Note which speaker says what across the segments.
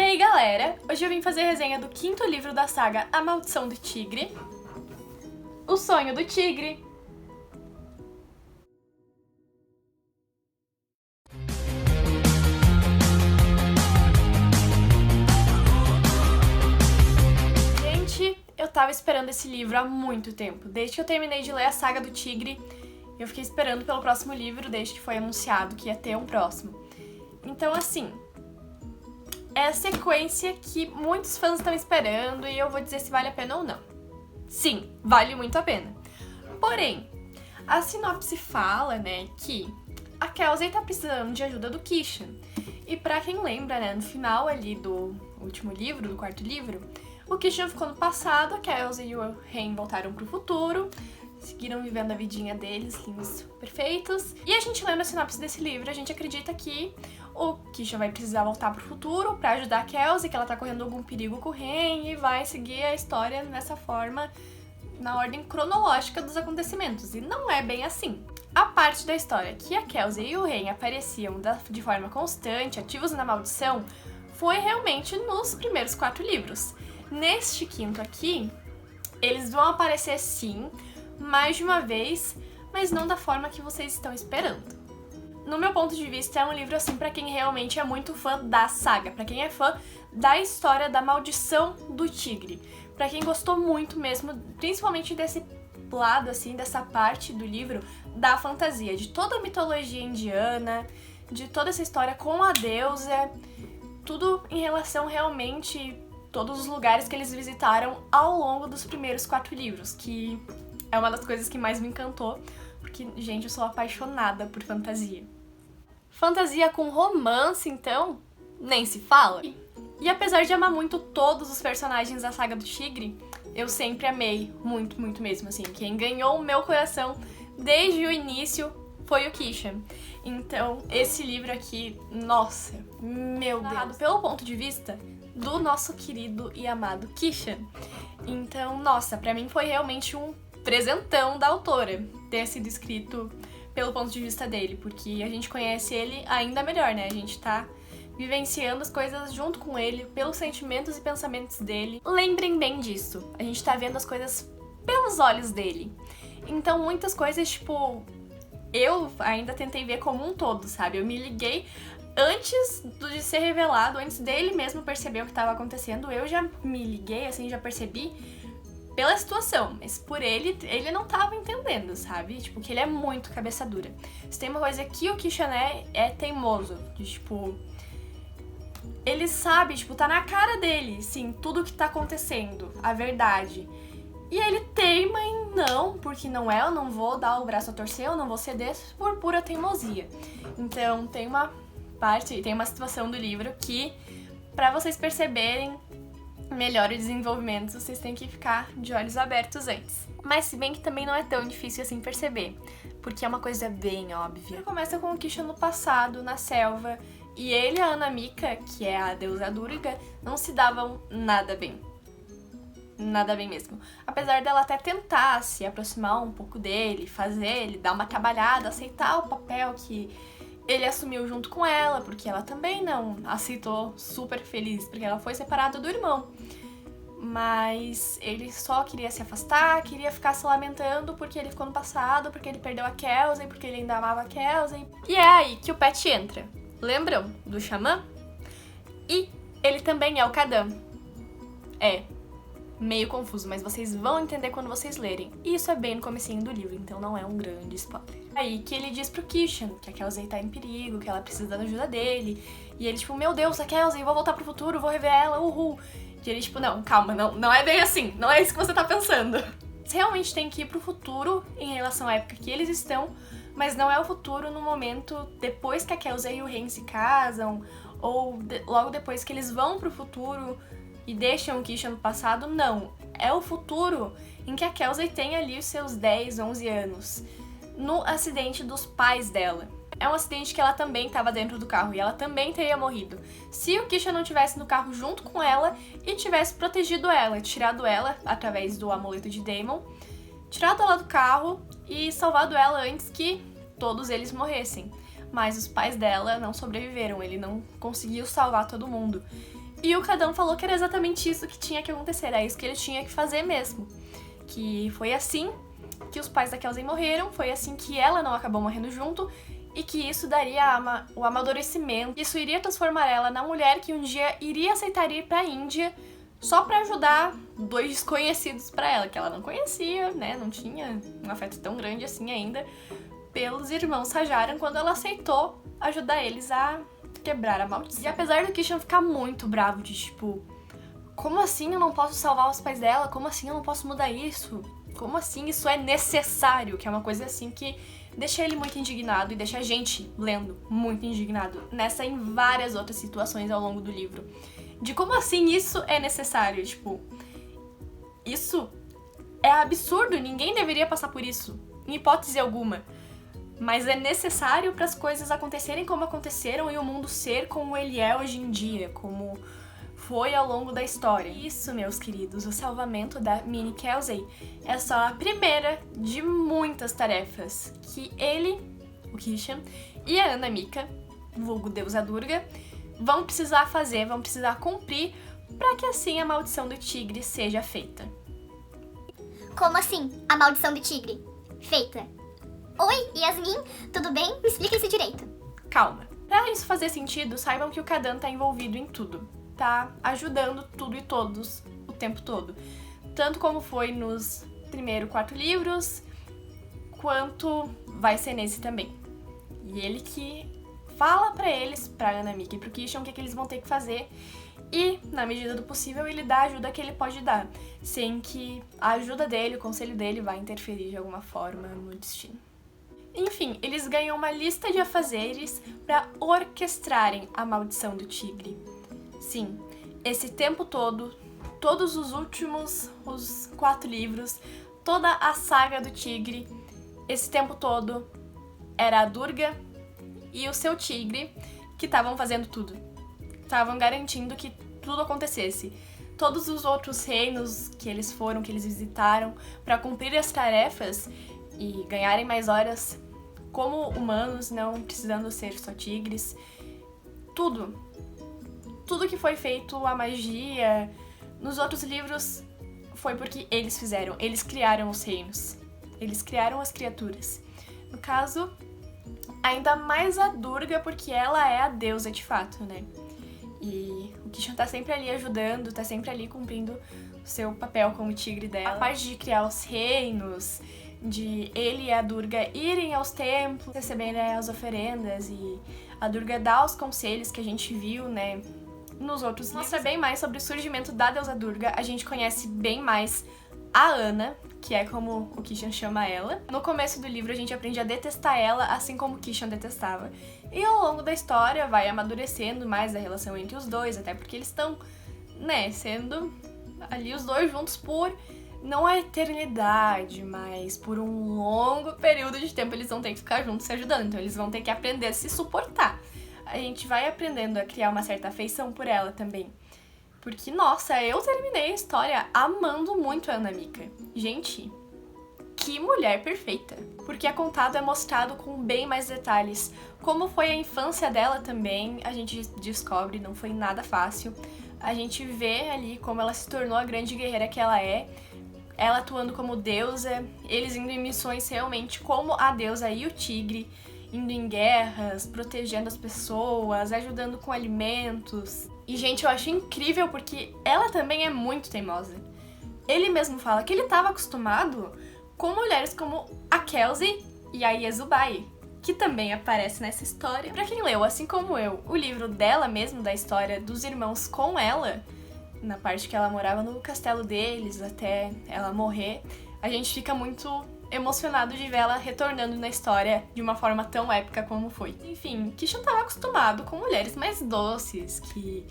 Speaker 1: aí galera, hoje eu vim fazer resenha do 5º livro da saga A Maldição do Tigre, O Sonho do Tigre. Gente, eu tava esperando esse livro há muito tempo. Desde que eu terminei de ler a saga do Tigre, eu fiquei esperando pelo próximo livro desde que foi anunciado que ia ter um próximo. Então assim, é a sequência que muitos fãs estão esperando e eu vou dizer se vale a pena ou não. Sim, vale muito a pena. Porém, a sinopse fala, né, que a Kelsey tá precisando de ajuda do Kishan. E pra quem lembra, né, no final ali do último livro, do 4º livro, o Kishan ficou no passado, a Kelsey e o Ren voltaram pro futuro, seguiram vivendo a vidinha deles, lindos, perfeitos. E a gente lendo a sinopse desse livro, a gente acredita que o Kishan vai precisar voltar pro futuro pra ajudar a Kelsey, que ela tá correndo algum perigo com o Ren, e vai seguir a história nessa forma, na ordem cronológica dos acontecimentos. E não é bem assim. A parte da história que a Kelsey e o Ren apareciam de forma constante, ativos na maldição, foi realmente nos primeiros 4 livros. Neste 5º aqui, eles vão aparecer sim, mais de uma vez, mas não da forma que vocês estão esperando. No meu ponto de vista, é um livro assim pra quem realmente é muito fã da saga, pra quem é fã da história da Maldição do Tigre, pra quem gostou muito mesmo, principalmente desse lado assim, dessa parte do livro da fantasia, de toda a mitologia indiana, de toda essa história com a deusa, tudo em relação realmente todos os lugares que eles visitaram ao longo dos primeiros 4 livros, que é uma das coisas que mais me encantou, porque, gente, eu sou apaixonada por fantasia. Fantasia com romance, então, nem se fala. E apesar de amar muito todos os personagens da saga do Tigre, eu sempre amei muito, muito mesmo, assim. Quem ganhou o meu coração desde o início foi o Kishan. Então, esse livro aqui, nossa, meu Deus, pelo ponto de vista do nosso querido e amado Kishan. Então, nossa, pra mim foi realmente um presentão da autora ter sido escrito pelo ponto de vista dele, porque a gente conhece ele ainda melhor, né? A gente tá vivenciando as coisas junto com ele, pelos sentimentos e pensamentos dele. Lembrem bem disso, a gente tá vendo as coisas pelos olhos dele. Então muitas coisas, tipo, eu ainda tentei ver como um todo, sabe? Eu me liguei antes de ser revelado, antes dele mesmo perceber o que estava acontecendo, eu já me liguei, assim, já percebi pela situação, mas por ele não tava entendendo, sabe? Tipo, que ele é muito cabeça dura. Se tem uma coisa que o Kishan é teimoso, de, tipo, ele sabe, tipo, tá na cara dele, sim, tudo que tá acontecendo, a verdade. E ele teima em não, porque não é, eu não vou dar o braço a torcer, eu não vou ceder por pura teimosia. Então, tem uma parte, tem uma situação do livro que, pra vocês perceberem melhor o desenvolvimento, vocês têm que ficar de olhos abertos antes. Mas se bem que também não é tão difícil assim perceber, porque é uma coisa bem óbvia. Começa com o Kishan no passado, na selva, e ele e a Anamika, que é a deusa Durga, não se davam nada bem. Nada bem mesmo. Apesar dela até tentar se aproximar um pouco dele, fazer ele dar uma trabalhada, aceitar o papel que ele assumiu junto com ela, porque ela também não aceitou super feliz, porque ela foi separada do irmão. Mas ele só queria se afastar, queria ficar se lamentando porque ele ficou no passado, porque ele perdeu a Kelsey, porque ele ainda amava a Kelsey. E é aí que o Pet entra. Lembram do Xamã? E ele também é o Kadam. É meio confuso, mas vocês vão entender quando vocês lerem. E isso é bem no comecinho do livro, então não é um grande spoiler. Aí que ele diz pro Kishan que a Kelsey tá em perigo, que ela precisa da ajuda dele. E ele, tipo, meu Deus, a Kelsey, vou voltar pro futuro, vou rever ela, uhul. E ele, tipo, não, calma, não é bem assim, não é isso que você tá pensando. Você realmente tem que ir pro futuro em relação à época que eles estão, mas não é o futuro no momento depois que a Kelsey e o Ren se casam, ou logo depois que eles vão pro futuro e deixam o Kishan no passado, não. É o futuro em que a Kelsey tem ali os seus 10, 11 anos, no acidente dos pais dela. É um acidente que ela também estava dentro do carro e ela também teria morrido se o Kishan não estivesse no carro junto com ela e tivesse protegido ela, tirado ela através do amuleto de Daemon, tirado ela do carro e salvado ela antes que todos eles morressem. Mas os pais dela não sobreviveram, ele não conseguiu salvar todo mundo. E o Cadão falou que era exatamente isso que tinha que acontecer, era isso que ele tinha que fazer mesmo. Que foi assim que os pais da Kelsey morreram, foi assim que ela não acabou morrendo junto, e que isso daria o amadurecimento. Isso iria transformar ela na mulher que um dia iria aceitar ir pra Índia só pra ajudar dois desconhecidos pra ela, que ela não conhecia, né? Não tinha um afeto tão grande assim ainda pelos irmãos Sajaran, quando ela aceitou ajudar eles a quebrar a maldição. E apesar do Kishan ficar muito bravo de tipo, como assim eu não posso salvar os pais dela? Como assim eu não posso mudar isso? Como assim isso é necessário? Que é uma coisa assim que deixa ele muito indignado e deixa a gente, lendo, muito indignado. Nessa e em várias outras situações ao longo do livro. De como assim isso é necessário? Tipo, isso é absurdo, ninguém deveria passar por isso, em hipótese alguma. Mas é necessário para as coisas acontecerem como aconteceram e o mundo ser como ele é hoje em dia, como foi ao longo da história. Isso, meus queridos, o salvamento da Minnie Kelsey é só a primeira de muitas tarefas que ele, o Kishan, e a Anamika, vulgo deusa Durga, vão precisar fazer, vão precisar cumprir para que assim a maldição do tigre seja feita.
Speaker 2: Como assim, a maldição do tigre? Feita. Oi, Yasmin, tudo bem? Me explica isso direito.
Speaker 1: Calma. Pra isso fazer sentido, saibam que o Kadan tá envolvido em tudo. Tá ajudando tudo e todos o tempo todo. Tanto como foi nos primeiros 4 livros, quanto vai ser nesse também. E ele que fala pra eles, pra Anamika e pro Kishan, o que eles vão ter que fazer. E, na medida do possível, ele dá a ajuda que ele pode dar. Sem que a ajuda dele, o conselho dele, vai interferir de alguma forma no destino. Enfim, eles ganham uma lista de afazeres para orquestrarem a maldição do tigre. Sim, esse tempo todo, todos os 4 livros, toda a saga do tigre, esse tempo todo era a Durga e o seu tigre que estavam fazendo tudo. Estavam garantindo que tudo acontecesse. Todos os outros reinos que eles foram, que eles visitaram, para cumprir as tarefas e ganharem mais horas como humanos, não precisando ser só tigres. Tudo que foi feito, a magia, nos outros livros foi porque eles fizeram, eles criaram os reinos, eles criaram as criaturas. No caso, ainda mais a Durga, porque ela é a deusa de fato, né? E o Kishan tá sempre ali ajudando, tá sempre ali cumprindo o seu papel como tigre dela. A parte de criar os reinos, de ele e a Durga irem aos templos, receberem as oferendas e a Durga dar os conselhos que a gente viu, né, nos outros livros. Mostra bem mais sobre o surgimento da deusa Durga, a gente conhece bem mais a Ana, que é como o Kishan chama ela. No começo do livro a gente aprende a detestar ela, assim como o Kishan detestava. E ao longo da história vai amadurecendo mais a relação entre os dois, até porque eles estão, né, sendo ali os dois juntos por não a eternidade, mas por um longo período de tempo eles vão ter que ficar juntos se ajudando, então eles vão ter que aprender a se suportar. A gente vai aprendendo a criar uma certa afeição por ela também. Porque, nossa, eu terminei a história amando muito a Anamika. Gente, que mulher perfeita. Porque é contado, é mostrado com bem mais detalhes. Como foi a infância dela também, a gente descobre, não foi nada fácil. A gente vê ali como ela se tornou a grande guerreira que ela é. Ela atuando como deusa, eles indo em missões realmente como a deusa e o tigre, indo em guerras, protegendo as pessoas, ajudando com alimentos. E, gente, eu acho incrível porque ela também é muito teimosa. Ele mesmo fala que ele estava acostumado com mulheres como a Kelsey e a Yezubai, que também aparece nessa história. Pra quem leu, assim como eu, o livro dela mesmo, da história dos irmãos com ela, na parte que ela morava no castelo deles até ela morrer, a gente fica muito emocionado de ver ela retornando na história de uma forma tão épica como foi. Enfim, Kishan estava acostumado com mulheres mais doces, que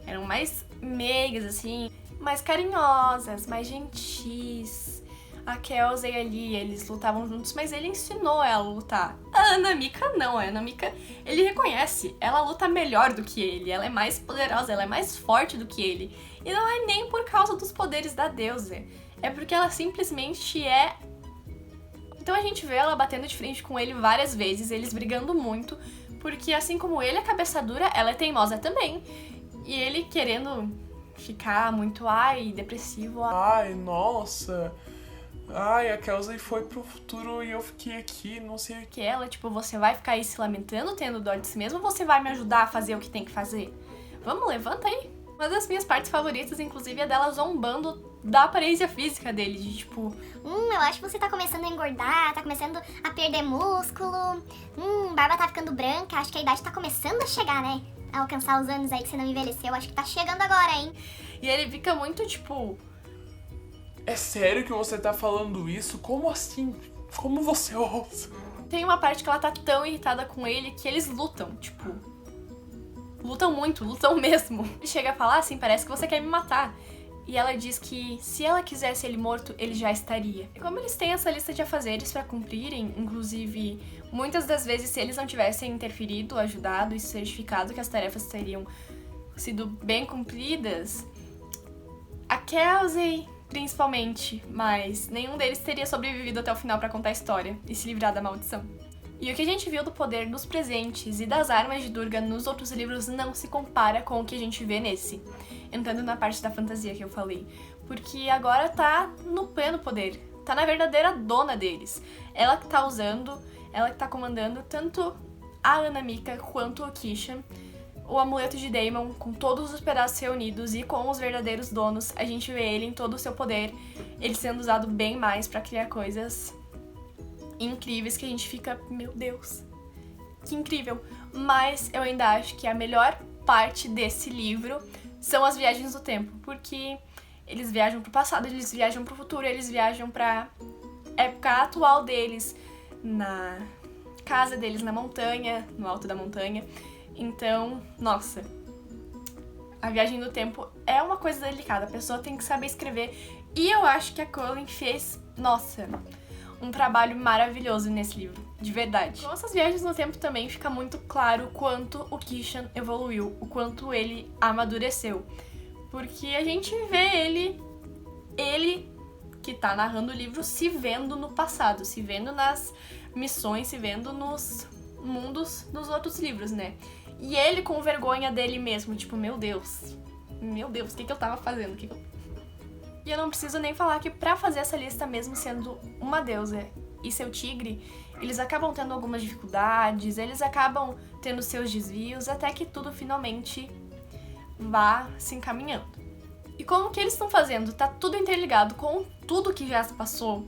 Speaker 1: eram mais meigas, assim, mais carinhosas, mais gentis. A Kelsey ali, eles lutavam juntos, mas ele ensinou ela a lutar. A Anamika não, a Anamika, ele reconhece, ela luta melhor do que ele, ela é mais poderosa, ela é mais forte do que ele. E não é nem por causa dos poderes da deusa, é porque ela simplesmente é. Então a gente vê ela batendo de frente com ele várias vezes, eles brigando muito, porque assim como ele é cabeça dura, ela é teimosa também. E ele querendo ficar muito, depressivo.
Speaker 3: Ai, nossa. Ai, a Kelsey foi pro futuro e eu fiquei aqui, não sei o que.
Speaker 1: Que ela, tipo, você vai ficar aí se lamentando, tendo dó de si mesmo, ou você vai me ajudar a fazer o que tem que fazer? Vamos, levanta aí. Uma das minhas partes favoritas, inclusive, é dela zombando da aparência física dele, de tipo...
Speaker 2: eu acho que você tá começando a engordar, tá começando a perder músculo. Barba tá ficando branca, acho que a idade tá começando a chegar, né? A alcançar os anos aí que você não envelheceu, acho que tá chegando agora, hein?
Speaker 1: E ele fica muito, tipo...
Speaker 3: É sério que você tá falando isso? Como assim? Como você ousa?
Speaker 1: Tem uma parte que ela tá tão irritada com ele que eles lutam, tipo... Lutam muito, lutam mesmo. Ele chega a falar assim, parece que você quer me matar. E ela diz que se ela quisesse ele morto, ele já estaria. E como eles têm essa lista de afazeres pra cumprirem, inclusive, muitas das vezes, se eles não tivessem interferido, ajudado e certificado que as tarefas teriam sido bem cumpridas, a Kelsey, principalmente, mas nenhum deles teria sobrevivido até o final pra contar a história e se livrar da maldição. E o que a gente viu do poder dos presentes e das armas de Durga nos outros livros não se compara com o que a gente vê nesse. Entrando na parte da fantasia que eu falei. Porque agora tá no pleno poder. Tá na verdadeira dona deles. Ela que tá usando, ela que tá comandando tanto a Anamika quanto o Kishan. O amuleto de Daemon, com todos os pedaços reunidos e com os verdadeiros donos, a gente vê ele em todo o seu poder. Ele sendo usado bem mais pra criar coisas incríveis que a gente fica, meu Deus, que incrível. Mas eu ainda acho que a melhor parte desse livro são as viagens do tempo, porque eles viajam pro passado, eles viajam pro futuro, eles viajam pra época atual deles, na casa deles na montanha, no alto da montanha. Então, nossa, a viagem do tempo é uma coisa delicada, a pessoa tem que saber escrever. E eu acho que a Colin fez, nossa, um trabalho maravilhoso nesse livro, de verdade. Com essas viagens no tempo também fica muito claro o quanto o Kishan evoluiu, o quanto ele amadureceu. Porque a gente vê ele que tá narrando o livro, se vendo no passado, se vendo nas missões, se vendo nos mundos dos outros livros, né? E ele com vergonha dele mesmo, tipo, meu Deus, o que eu tava fazendo? E eu não preciso nem falar que pra fazer essa lista, mesmo sendo uma deusa e seu tigre, eles acabam tendo algumas dificuldades, eles acabam tendo seus desvios, até que tudo finalmente vá se encaminhando. E como que eles estão fazendo? Tá tudo interligado com tudo que já se passou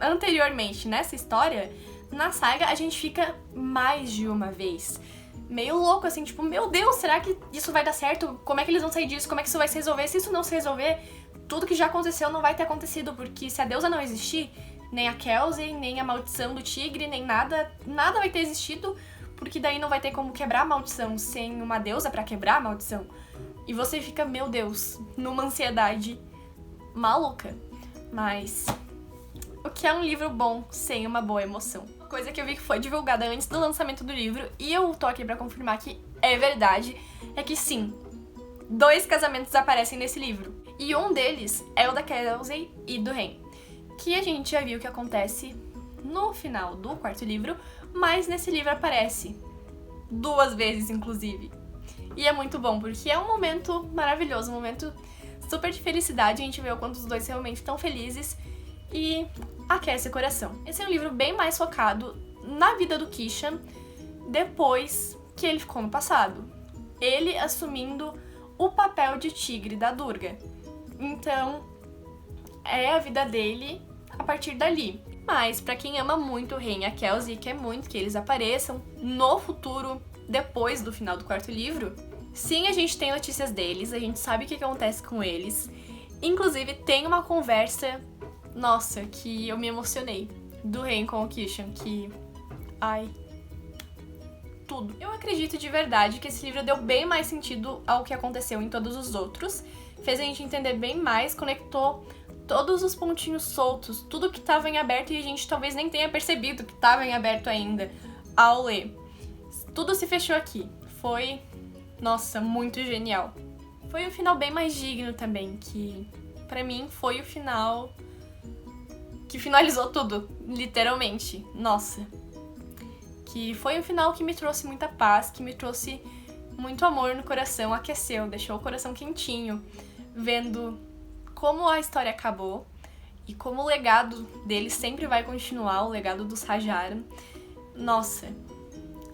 Speaker 1: anteriormente nessa história. Na saga, a gente fica mais de uma vez meio louco, assim, tipo, meu Deus, será que isso vai dar certo? Como é que eles vão sair disso? Como é que isso vai se resolver? Se isso não se resolver, tudo que já aconteceu não vai ter acontecido, porque se a deusa não existir, nem a Kelsey, nem a maldição do tigre, nem nada vai ter existido, porque daí não vai ter como quebrar a maldição sem uma deusa pra quebrar a maldição. E você fica, meu Deus, numa ansiedade maluca. Mas o que é um livro bom sem uma boa emoção? Uma coisa que eu vi que foi divulgada antes do lançamento do livro, e eu tô aqui pra confirmar que é verdade, é que sim, 2 casamentos aparecem nesse livro. E um deles é o da Kelsey e do Ren, que a gente já viu que acontece no final do 4º livro, mas nesse livro aparece 2 vezes, inclusive. E é muito bom, porque é um momento maravilhoso, um momento super de felicidade, a gente vê o quanto os dois realmente estão felizes e aquece o coração. Esse é um livro bem mais focado na vida do Kishan depois que ele ficou no passado. Ele assumindo o papel de tigre da Durga. Então, é a vida dele a partir dali. Mas, pra quem ama muito o Ren e a Kelsey, quer muito que eles apareçam no futuro, depois do final do 4º livro, sim, a gente tem notícias deles, a gente sabe o que acontece com eles. Inclusive, tem uma conversa, nossa, que eu me emocionei, do Ren com o Kishan, que... ai... tudo. Eu acredito de verdade que esse livro deu bem mais sentido ao que aconteceu em todos os outros, fez a gente entender bem mais, conectou todos os pontinhos soltos, tudo que estava em aberto e a gente talvez nem tenha percebido que estava em aberto ainda ao ler. Tudo se fechou aqui. Foi, nossa, muito genial. Foi um final bem mais digno também, que pra mim foi o final que finalizou tudo, literalmente. Nossa. Que foi um final que me trouxe muita paz, que me trouxe muito amor no coração, aqueceu, deixou o coração quentinho, vendo como a história acabou e como o legado dele sempre vai continuar, o legado dos Hajar. Nossa,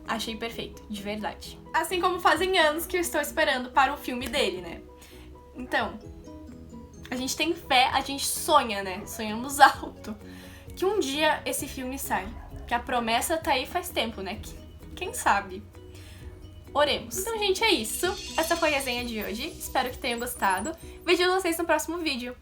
Speaker 1: achei perfeito, de verdade. Assim como fazem anos que eu estou esperando para o filme dele, né? Então, a gente tem fé, a gente sonha, né? Sonhamos alto. Que um dia esse filme sai. Que a promessa tá aí faz tempo, né? Quem sabe? Oremos. Então, gente, é isso. Essa foi a resenha de hoje. Espero que tenham gostado. Vejo vocês no próximo vídeo.